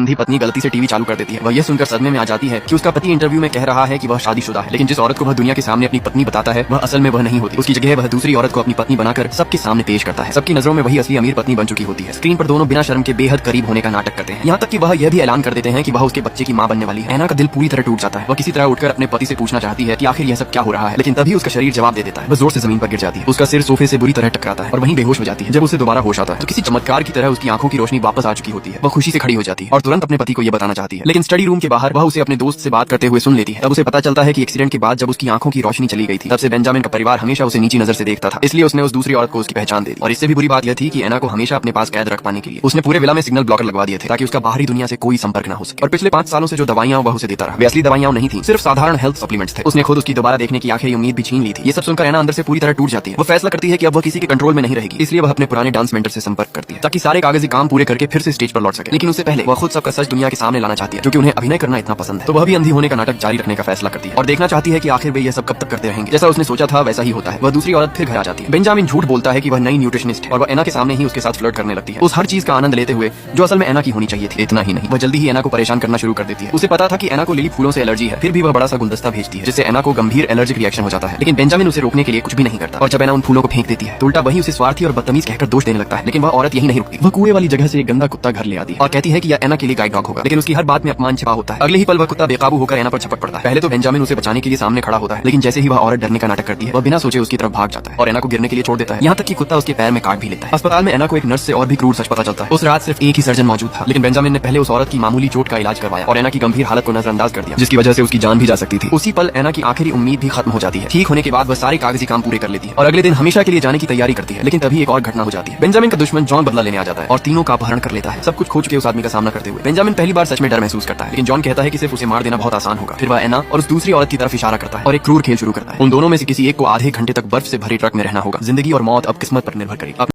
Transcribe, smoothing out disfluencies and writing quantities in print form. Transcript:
अंधी पत्नी गलती से टीवी चालू कर देती है। वह यह सुनकर सदमे में आ जाती है कि उसका पति इंटरव्यू में कह रहा है कि वह शादीशुदा है, लेकिन जिस औरत को वह दुनिया के सामने अपनी पत्नी बताता है वह असल में वह नहीं होती। उसकी जगह वह दूसरी औरत को अपनी पत्नी बनाकर सबके सामने पेश करता है। सबकी नजरों में वही असली अमीर पत्नी बन चुकी होती है। स्क्रीन पर दोनों बिना शर्म के बेहद करीब होने का नाटक करते हैं। यहाँ तक कि वह यह भी ऐलान कर देते हैं कि वह उसके बच्चे की मां बनने वाली है। ऐना का दिल पूरी तरह टूट जाता है। वह किसी तरह उठकर अपने पति से पूछना चाहती है कि आखिर यह सब क्या हो रहा है, लेकिन तभी उसका शरीर जवाब दे देता है। वह जोर से जमीन पर गिर जाती है। उसका सिर सोफे से बुरी तरह टकराता है और वहीं बेहोश हो जाती है। जब उसे दोबारा होश आता है तो किसी चमत्कार की तरह उसकी आंखों की रोशनी वापस आ चुकी होती है। वह खुशी से खड़ी हो जाती है और तुरंत अपने पति को यह बताना चाहती है, लेकिन स्टडी रूम के बाहर वह उसे अपने दोस्त से बात करते हुए सुन लेती है। तब उसे पता चलता है कि एक्सीडेंट के बाद जब उसकी आंखों की रोशनी चली गई थी, तब से बेंजामिन का परिवार हमेशा उसे नीची नजर से देखता था। इसलिए उसने उस दूसरी औरत को उसकी पहचान दे दी। और इससे भी बुरी बात यह थी कि ऐना को हमेशा अपने पास कैद रख पाने के लिए उसने पूरे विला में सिग्नल ब्लॉकर लगवा दिए थे, ताकि उसका बाहरी दुनिया से कोई संपर्क न हो सके। और पिछले 5 सालों से जो दवाइयां वह उसे देता रहा, वे असली दवाइयां नहीं थी, सिर्फ साधारण हेल्थ सप्लीमेंट्स थे। उसने खुद उसकी दोबारा देखने की आखिरी उम्मीद भी छीन ली थी। ये सब सुनकर ऐना अंदर से पूरी तरह टूट जाती है। वो फैसला करती है कि अब वह किसी के कंट्रोल में नहीं रहेगी। इसलिए वह अपने पुराने डांस मेंटर से संपर्क करती है, ताकि सारे कागजी काम पूरे करके फिर से स्टेज पर लौट सके। लेकिन उससे पहले वह खुद सबका सच दुनिया के सामने लाना चाहती है, क्योंकि उन्हें अभिनय करना इतना पसंद है। तो वह भी अंधी होने का नाटक जारी रखने का फैसला करती है और देखना चाहती है कि आखिर वे यह सब कब तक करते रहेंगे। जैसा उसने सोचा था वैसा ही होता है। वह दूसरी औरत फिर घर आ जाती है। बेंजामिन झूठ बोलता है कि वह नई न्यूट्रिशनिस्ट है और वह ऐना के सामने ही उसके साथ फ्लर्ट करने लगती है, उस हर चीज का आनंद लेते हुए जो असल में ऐना की होनी चाहिए थी। इतना ही नहीं, वह जल्दी ही ऐना को परेशान करना शुरू कर देती है। उसे पता था कि ऐना को लिली फूलों से एलर्जी है, फिर भी वह बड़ा सा गुलदस्ता भेजती है, जिससे ऐना को गंभीर एलर्जिक रिएक्शन हो जाता है। लेकिन बेंजामिन उसे रोकने के लिए कुछ भी नहीं करता और जब ऐना उन फूलों को फेंक देती है तो उल्टा वही उसे स्वार्थी और बदतमीज कहकर दोष देने लगता है। लेकिन वह औरत यही नहीं रुकती। वह कुएं वाली जगह से एक गंदा कुत्ता घर ले आती है और कहती है कि यह ऐना के लिए गाइड डॉग होगा, लेकिन उसकी हर बात में अपमान छिपा होता है। अगले ही पल वह कुत्ता बेकाबू होकर ऐना पर झपट पड़ता है। पहले तो बेंजामिन उसे बचाने के लिए सामने खड़ा होता है, लेकिन जैसे ही वह औरत डरने का नाटक करती है वह बिना सोचे उसकी तरफ भाग जाता है और ऐना को गिरने के लिए छोड़ देता है। यहाँ तक कि कुत्ता उसके पैर में काट भी लेता है। अस्पताल में ऐना को एक नर्स से और भी क्रूर सच पता चलता है। उस रात सिर्फ एक ही सर्जन मौजूद था, लेकिन बेंजामिन ने पहले उस औरत की मामूली चोट का इलाज करवाया और ऐना की गंभीर हालत को नजरअंदाज कर दिया, जिसकी वजह से उसकी जान भी जा सकती थी। उसी पल ऐना की आखिरी उम्मीद भी खत्म हो जाती है। ठीक होने के बाद वह सारे कागजी काम पूरे कर लेती है और अगले दिन हमेशा के लिए जाने की तैयारी करती है। लेकिन तभी एक और घटना हो जाती है। बेंजामिन का दुश्मन जॉन बदला लेने आ जाता है और तीनों का अपहरण कर लेता है। सब कुछ खो चुके उस आदमी का सामना करते हुए बेंजामिन पहली बार सच में डर महसूस करता है, लेकिन जॉन कहता है कि सिर्फ उसे मार देना बहुत आसान होगा। फिर वह ऐना और उस दूसरी औरत की तरफ इशारा करता है और एक क्रूर खेल शुरू करता है। उन दोनों में से किसी एक को आधे घंटे तक बर्फ से भरे ट्रक में रहना होगा। जिंदगी और मौत अब किस्मत पर निर्भर करेगी।